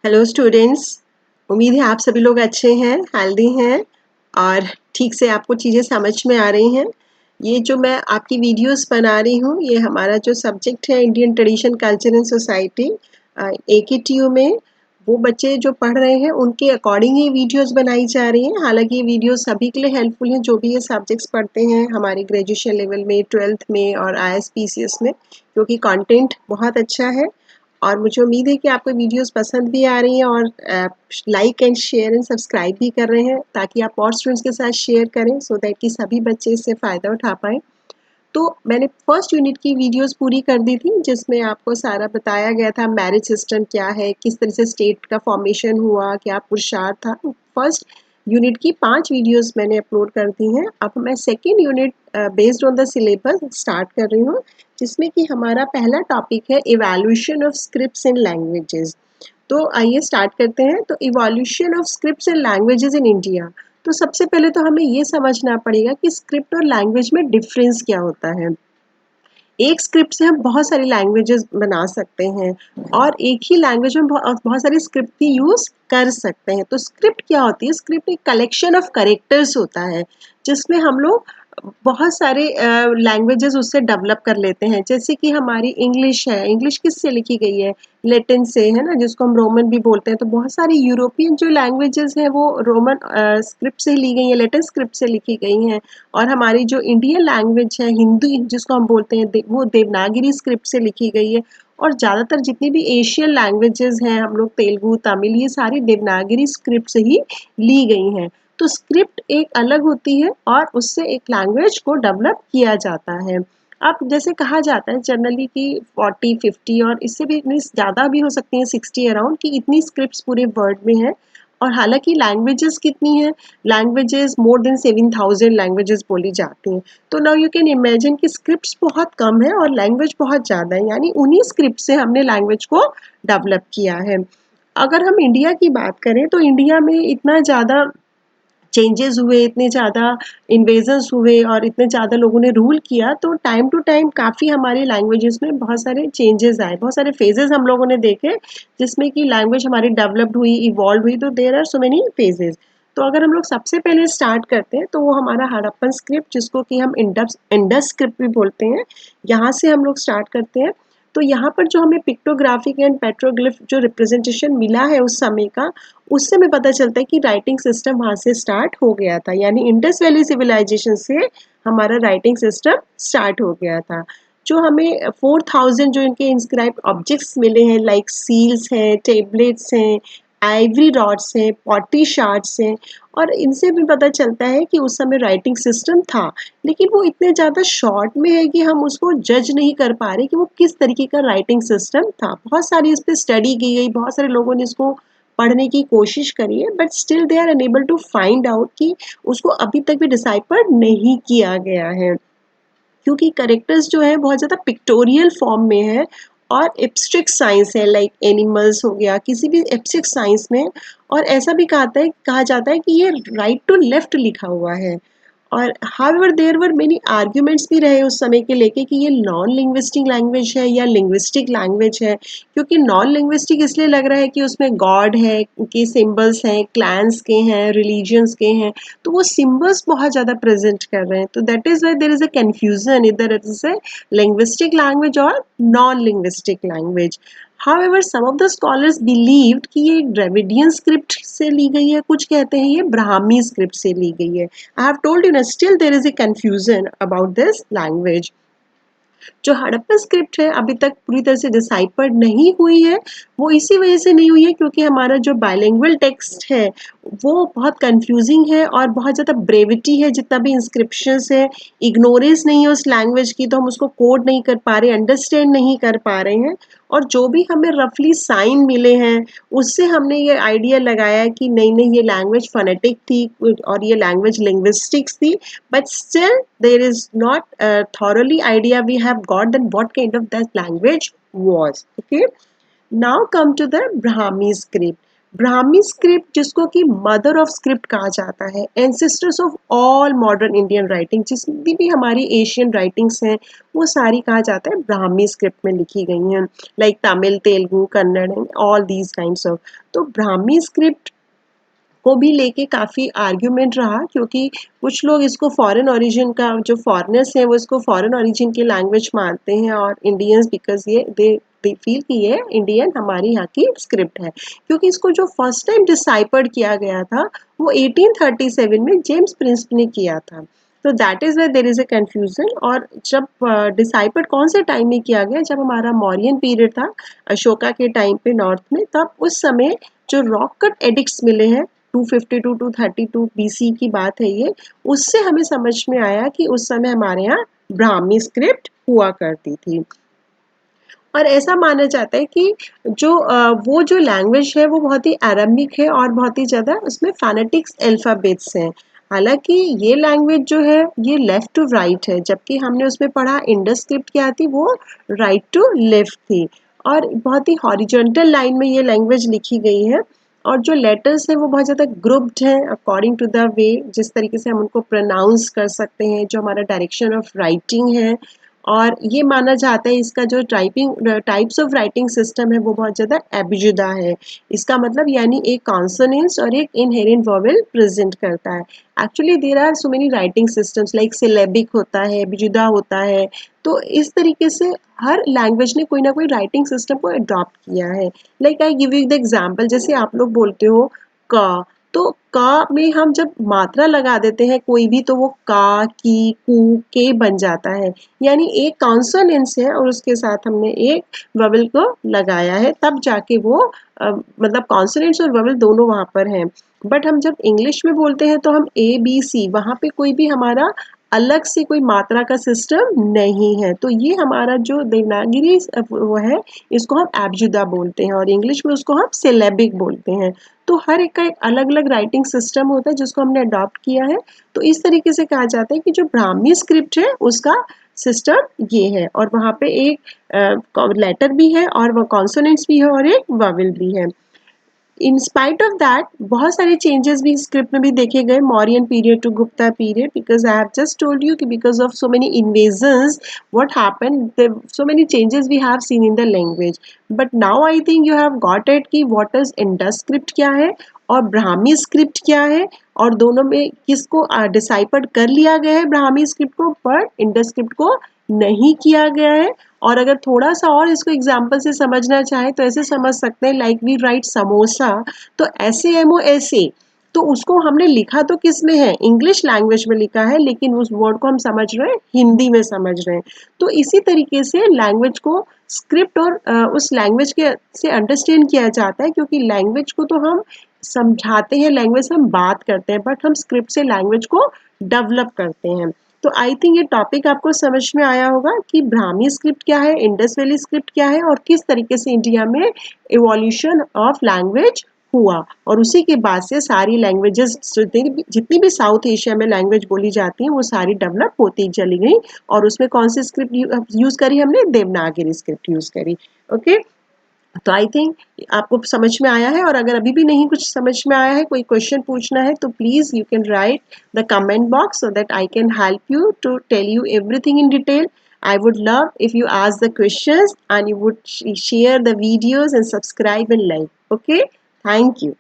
Hello students. उम्मीद है आप सभी लोग अच्छे हैं, हेल्दी हैं और ठीक से आपको चीज़ें समझ में आ रही हैं। ये जो मैं आपकी वीडियोस बना रही हूँ, ये हमारा जो सब्जेक्ट है Indian tradition culture and society AKTU में, वो बच्चे जो पढ़ रहे हैं उनके अकॉर्डिंग ही वीडियोस बनाई जा रही हैं। हालांकि ये वीडियो सभी के लिए हेल्पफुल हैं जो भी ये सब्जेक्ट्स पढ़ते हैं हमारे ग्रेजुएशन लेवल में, 12th में और ISPCS में, क्योंकि कंटेंट बहुत अच्छा है। और मुझे उम्मीद है कि आपको वीडियोस पसंद भी आ रही हैं और like and share and subscribe भी कर रहे हैं, ताकि आप और स्टूडेंट्स के साथ शेयर करें सो दैट कि सभी बच्चे इससे फ़ायदा उठा पाएँ। तो मैंने फर्स्ट यूनिट की वीडियोस पूरी कर दी थी, जिसमें आपको सारा बताया गया था मैरिज सिस्टम क्या है, किस तरह से स्टेट का फॉर्मेशन हुआ, क्या पुरुषार्थ था। फर्स्ट यूनिट की 5 वीडियोस मैंने अपलोड कर दी हैं। अब मैं second unit based on the syllabus start कर रही हूँ, जिसमें कि हमारा पहला टॉपिक है evaluation of scripts in languages. तो आइए स्टार्ट करते हैं। तो evolution of scripts and languages in India. तो सबसे पहले तो हमें ये समझना पड़ेगा कि स्क्रिप्ट और लैंग्वेज में डिफरेंस क्या होता है। एक स्क्रिप्ट से हम बहुत सारी लैंग्वेजेस बना सकते हैं और एक ही लैंग्वेज में बहुत सारी स्क्रिप्ट की यूज़ कर सकते हैं। तो स्क्रिप्ट क्या होती है? स्क्रिप्ट एक कलेक्शन ऑफ कैरेक्टर्स होता है, जिसमें हम लोग बहुत सारे लैंग्वेजेस उससे डेवलप कर लेते हैं। जैसे कि हमारी इंग्लिश है, इंग्लिश किससे लिखी गई है? लैटिन से, है ना, जिसको हम रोमन भी बोलते हैं। तो बहुत सारी यूरोपियन जो लैंग्वेजेस हैं वो रोमन स्क्रिप्ट से ली गई हैं, लैटिन स्क्रिप्ट से लिखी गई हैं। और हमारी जो इंडियन लैंग्वेज है हिंदी, जिसको हम बोलते हैं, वो देवनागरी स्क्रिप्ट से लिखी गई है। और ज़्यादातर जितनी भी एशियन लैंग्वेजेस हैं, हम लोग तेलुगु, तमिल, ये सारी देवनागरी स्क्रिप्ट से ही ली गई हैं। तो स्क्रिप्ट एक अलग होती है और उससे एक लैंग्वेज को डेवलप किया जाता है। अब जैसे कहा जाता है जनरली कि 40-50 और इससे भी इतनी ज़्यादा भी हो सकती हैं, 60 अराउंड, कि इतनी स्क्रिप्ट्स पूरे वर्ल्ड में हैं। और हालांकि लैंग्वेजेस कितनी हैं? लैंग्वेजेस मोर देन 7,000 लैंग्वेजेस बोली जाती हैं। तो नाउ यू कैन इमेजिन कि स्क्रिप्ट्स बहुत कम है और लैंग्वेज बहुत ज़्यादा है, यानी उन्हीं स्क्रिप्ट से हमने लैंग्वेज को डेवलप किया है। अगर हम इंडिया की बात करें तो इंडिया में इतना ज़्यादा चेंजेस हुए, इतने ज़्यादा इन्वेजन्स हुए और इतने ज़्यादा लोगों ने रूल किया, तो टाइम टू टाइम काफ़ी हमारी लैंग्वेजेस में बहुत सारे चेंजेस आए, बहुत सारे फेजेस हम लोगों ने देखे, जिसमें कि लैंग्वेज हमारी डेवलप्ड हुई, इवॉल्व हुई। तो there are so many phases. तो अगर हम लोग सबसे पहले स्टार्ट करते हैं तो वो हमारा हड़प्पन स्क्रिप्ट, जिसको कि हम इंडस स्क्रिप्ट भी बोलते हैं, यहाँ से हम लोग स्टार्ट करते हैं। तो यहाँ पर जो हमें पिक्टोग्राफिक एंड पेट्रोग्लिफ जो रिप्रेजेंटेशन मिला है उस समय का, उससे हमें पता चलता है कि राइटिंग सिस्टम वहाँ से स्टार्ट हो गया था, यानी इंडस वैली सिविलाइजेशन से हमारा राइटिंग सिस्टम स्टार्ट हो गया था। जो हमें 4,000 जो इनके इंस्क्राइब ऑब्जेक्ट्स मिले हैं, लाइक सील्स हैं, टेबलेट्स हैं, आइवरी रॉड्स हैं, पॉटी शार्ड्स हैं, और इनसे भी पता चलता है कि उस समय राइटिंग सिस्टम था। लेकिन वो इतने ज़्यादा शॉर्ट में है कि हम उसको जज नहीं कर पा रहे कि वो किस तरीके का राइटिंग सिस्टम था। बहुत सारी इस पर स्टडी की गई, बहुत सारे लोगों ने इसको पढ़ने की कोशिश करी है, but still they are unable to find out कि उसको अभी तक भी डिसाइफर नहीं किया गया है, क्योंकि करेक्टर्स जो है बहुत ज़्यादा पिक्टोरियल फॉर्म में है और एब्स्ट्रैक्ट साइंस है, लाइक एनिमल्स हो गया, किसी भी एब्स्ट्रैक्ट साइंस में। और ऐसा भी कहा जाता है कि ये राइट टू लेफ्ट लिखा हुआ है। और however there were many arguments भी रहे उस समय के लेके कि ये नॉन लिंग्विस्टिक लैंग्वेज है या लिंग्विस्टिक लैंग्वेज है। क्योंकि नॉन लिंग्विस्टिक इसलिए लग रहा है कि उसमें गॉड है, के सिंबल्स हैं, क्लैंस के हैं, रिलीजन्स के हैं, तो वो सिंबल्स बहुत ज़्यादा प्रेजेंट कर रहे हैं। तो that is why there is a confusion, इधर it is a linguistic language और non linguistic language. However, some of the scholars believed कि ये द्रविडियन स्क्रिप्ट से ली गई है, कुछ कहते हैं ये ब्राह्मी स्क्रिप्ट से ली गई है। I have told you ना, still there is a confusion about this language. जो हड़प्पन स्क्रिप्ट है अभी तक पूरी तरह से डिसाइफर्ड नहीं हुई है। वो इसी वजह से नहीं हुई है क्योंकि हमारा जो बाइलिंगुअल टेक्स्ट है वो बहुत कंफ्यूजिंग है और बहुत ज़्यादा ब्रेविटी है। जितना भी इंस्क्रिप्शंस है, इग्नोरेंस नहीं है उस लैंग्वेज की, तो हम उसको कोड नहीं कर पा रहे, अंडरस्टैंड नहीं कर पा रहे हैं। और जो भी हमें रफली साइन मिले हैं उससे हमने ये आइडिया लगाया कि नहीं नहीं, ये लैंग्वेज फोनेटिक थी और ये लैंग्वेज लिंग्विस्टिक्स थी। But still, there is not a thoroughly idea we have got that what kind of that language was. Okay. Now come to the Brahmi script. Brahmi script जिसको कि मदर ऑफ स्क्रिप्ट कहा जाता है, ancestors of all modern Indian writing, जितनी भी हमारी Asian writings हैं वो सारी कहा जाता है ब्राह्मी स्क्रिप्ट में लिखी गई हैं, like Tamil, Telugu, Kannada and all these kinds of. तो ब्राह्मी स्क्रिप्ट को भी लेके काफ़ी आर्ग्यूमेंट रहा, क्योंकि कुछ लोग इसको फॉरेन ओरिजिन का, जो फॉरेनर्स हैं वो इसको फॉरेन ओरिजिन की लैंग्वेज मानते हैं, और इंडियंस बिकॉज ये दे फील कि ये इंडियन हमारी यहाँ की स्क्रिप्ट है, क्योंकि इसको जो फर्स्ट टाइम डिसाइफर्ड किया गया था वो 1837 में जेम्स प्रिंस ने किया था। तो that is why there is a confusion. और जब डिसाइफर्ड कौन से टाइम में किया गया, जब हमारा मौर्यन पीरियड था, अशोका के टाइम पे नॉर्थ में, तब उस समय जो रॉक कट एडिक्ट्स मिले हैं 252 टू 32 BC की बात है ये, उससे हमें समझ में आया कि उस समय हमारे यहाँ ब्राह्मी स्क्रिप्ट हुआ करती थी। और ऐसा माना जाता है कि वो जो लैंग्वेज है वो बहुत ही अरेबिक है और बहुत ही ज़्यादा उसमें फोनेटिक्स अल्फ़ाबेट्स हैं। हालांकि ये लैंग्वेज जो है ये लेफ़्ट टू राइट है, जबकि हमने उसमें पढ़ा इंडस स्क्रिप्ट क्या थी, वो राइट टू लेफ़्ट थी। और बहुत ही हॉरिजॉन्टल लाइन में ये लैंग्वेज लिखी गई है, और जो लेटर्स हैं वो बहुत ज़्यादा ग्रुप्ड हैं अकॉर्डिंग टू द वे जिस तरीके से हम उनको प्रोनाउंस कर सकते हैं, जो हमारा डायरेक्शन ऑफ राइटिंग है। और ये माना जाता है इसका जो टाइप्स ऑफ राइटिंग सिस्टम है वो बहुत ज़्यादा एबिजुदा है। इसका मतलब यानी एक कॉन्सोनेंट्स और एक इनहेरेंट वोवेल प्रेजेंट करता है। Actually there are so many writing systems, like syllabic होता है, एबिजुदा होता है। तो इस तरीके से हर लैंग्वेज ने कोई ना कोई राइटिंग सिस्टम को अडॉप्ट किया है। Like I give you the example, जैसे आप लोग बोलते हो क, तो का में हम जब मात्रा लगा देते हैं कोई भी, तो वो का, की, कू, के बन जाता है। यानी एक कॉन्सोनेंस है और उसके साथ हमने एक ववेल को लगाया है, तब जाके वो मतलब कॉन्सोनेंट्स और ववेल दोनों वहाँ पर हैं। बट हम जब इंग्लिश में बोलते हैं तो हम ए बी सी, वहाँ पे कोई भी हमारा अलग से कोई मात्रा का सिस्टम नहीं है। तो ये हमारा जो देवनागरी वो है, इसको हम एब्जुदा बोलते हैं, और इंग्लिश में उसको हम सिलेबिक बोलते हैं। तो हर एक का एक अलग अलग राइटिंग सिस्टम होता है जिसको हमने अडॉप्ट किया है। तो इस तरीके से कहा जाता है कि जो ब्राह्मी स्क्रिप्ट है उसका सिस्टम ये है, और वहाँ पे एक लेटर भी है और वो कॉन्सोनेंट्स भी है और एक वावेल भी है। इन स्पाइट ऑफ दैट बहुत सारे चेंजेस भी स्क्रिप्ट में भी देखे गए, Mauryan period to Gupta period, because I have just told you कि because of so many invasions what happened, so many changes we have seen in the language. But now I think you have got it कि what is Indus script क्या है और Brahmi script क्या है, और दोनों में किसको डिसाइफर्ड कर लिया गया है ब्राह्मी स्क्रिप्ट को, पर इंडस स्क्रिप्ट को नहीं किया गया है। और अगर थोड़ा सा और इसको एग्जाम्पल से समझना चाहे तो ऐसे समझ सकते हैं, लाइक वी राइट समोसा, तो SAMOSA, तो उसको हमने लिखा तो किस में है, इंग्लिश लैंग्वेज में लिखा है, लेकिन उस वर्ड को हम समझ रहे हैं हिंदी में समझ रहे हैं। तो इसी तरीके से लैंग्वेज को स्क्रिप्ट और उस लैंग्वेज के से अंडरस्टैंड किया जाता है, क्योंकि लैंग्वेज को तो हम समझाते हैं, लैंग्वेज से हम बात करते हैं, बट हम स्क्रिप्ट से लैंग्वेज को डेवलप करते हैं। तो आई थिंक ये टॉपिक आपको समझ में आया होगा कि ब्राह्मी स्क्रिप्ट क्या है, इंडस वैली स्क्रिप्ट क्या है, और किस तरीके से इंडिया में इवोल्यूशन ऑफ लैंग्वेज हुआ। और उसी के बाद से सारी लैंग्वेजेस जितनी भी साउथ एशिया में लैंग्वेज बोली जाती हैं वो सारी डेवलप होती चली गई। और उसमें कौन सी स्क्रिप्ट यूज करी हमने, देवनागरी स्क्रिप्ट यूज करी। ओके, तो आई थिंक आपको समझ में आया है। और अगर अभी भी नहीं कुछ समझ में आया है, कोई क्वेश्चन पूछना है, तो please you can write the comment box so that I can help you to tell you everything in detail. I would love if you ask the questions and you would share the videos and subscribe and like. Okay, thank you.